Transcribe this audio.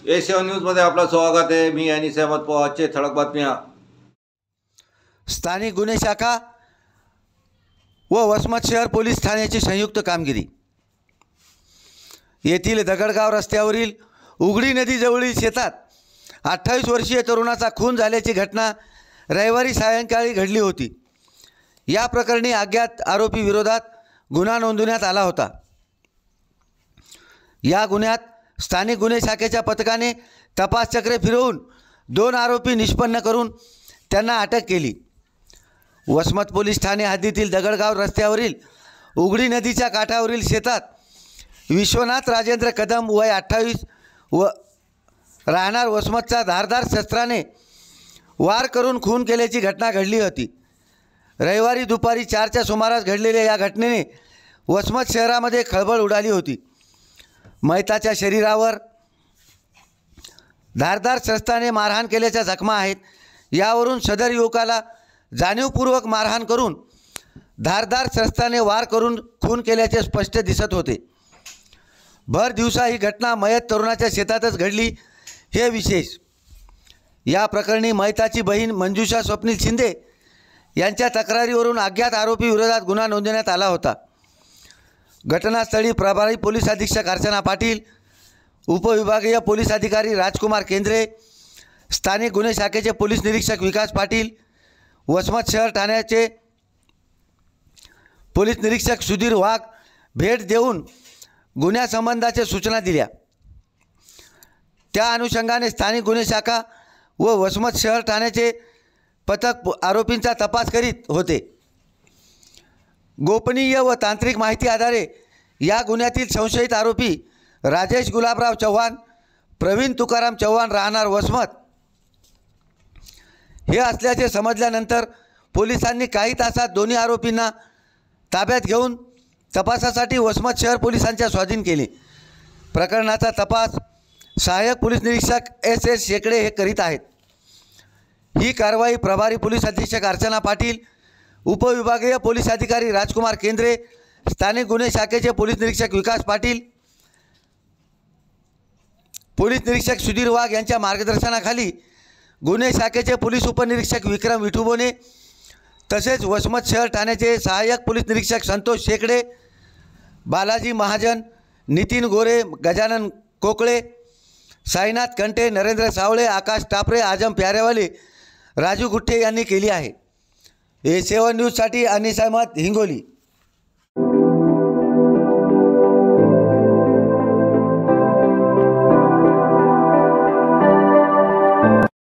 Asian न्यूजमध्ये आपलं स्वागत आहे। मी आणि सहमत पवारचे ठळक बातम्या। स्थानिक गुन्हे शाखा व वसमत शहर पोलीस ठाण्याची संयुक्त कामगिरी। येथील दगडगाव रस्त्यावरील उघडी नदीजवळील शेतात 28 वर्षीय तरुणाचा खून झाल्याची घटना रविवारी सायंकाळी घडली होती। या प्रकरणी अज्ञात आरोपी विरोधात गुन्हा नोंदवण्यात आला होता। या गुन्ह्यात स्थानिक गुन्हे शाखेच्या पथकाने तपास चक्रे फिरवून 2 आरोपी निष्पन्न करून त्यांना अटक केली। वसमत पोलीस ठाणे हद्दीतील दगडगाव रस्त्यावरील उघडी नदीच्या काठावरील शेतात विश्वनाथ राजेंद्र कदम वय 28 व राहणार वसमतचा धारदार शस्त्राने वार करून खून केल्याची घटना घडली होती। रविवारी दुपारी 4च्या सुमारास घडलेल्या या घटनेने वसमत शहरामध्ये खळबळ उडाली होती। मैताच्या शरीरावर धारदार शस्त्राने मारहाण केल्याच्या जखमा आहेत। यावरून सदर युवकाला जाणीवपूर्वक मारहाण करून धारदार शस्त्राने वार करून खून केल्याचे स्पष्ट दिसत होते। भर दिवसा ही घटना मयत तरुणाच्या शेतातच घडली हे विशेष। या प्रकरणी मैताची बहीण मंजुषा स्वप्नील शिंदे यांच्या तक्रारीवरून अज्ञात आरोपी विरोधात गुन्हा नोंदवण्यात आला होता। घटनास्थळी प्रभारी पोलीस अधीक्षक अर्चना पाटील, उपविभागीय पोलीस अधिकारी राजकुमार केंद्रे, स्थानिक गुन्हे शाखेचे पोलीस निरीक्षक विकास पाटील, वसमत शहर ठाण्याचे पोलीस निरीक्षक सुधीर वाघ भेट देऊन गुन्ह्यासंबंधाच्या सूचना दिल्या। त्या अनुषंगाने स्थानिक गुन्हे शाखा व वसमत शहर ठाण्याचे पथक आरोपींचा तपास करीत होते। गोपनीय व तांत्रिक माहिती आधारे या गुन्ह्यातील संशयित आरोपी राजेश गुलाबराव चव्हाण, प्रवीण तुकाराम चव्हाण राहणार वसमत हे असल्याचे समजल्यानंतर पोलिसांनी काही तासात दोन्ही आरोपींना ताब्यात घेऊन तपासासाठी वसमत शहर पोलिसांच्या स्वाधीन केले। प्रकरणाचा तपास सहाय्यक पोलीस निरीक्षक SS शेकडे हे करीत आहेत। ही कारवाई प्रभारी पोलीस अधीक्षक अर्चना पाटील, उपविभागीय पोलीस अधिकारी राजकुमार केंद्रे, स्थानिक गुन्हे शाखेचे पोलीस निरीक्षक विकास पाटील, पोलीस निरीक्षक सुधीर वाघ यांच्या मार्गदर्शनाखाली गुन्हे शाखेचे पोलीस उपनिरीक्षक विक्रम विठुबोने तसेच वसमत शहर ठाण्याचे सहाय्यक पोलीस निरीक्षक संतोष शेकडे, बालाजी महाजन, नितीन गोरे, गजानन कोकळे, साईनाथ कंटे, नरेंद्र सावळे, आकाश टापरे, आजम प्यारेवाले, राजू गुट्टे यांनी केली आहे। A7 न्यूजसाठी अनिस अहमद, हिंगोली।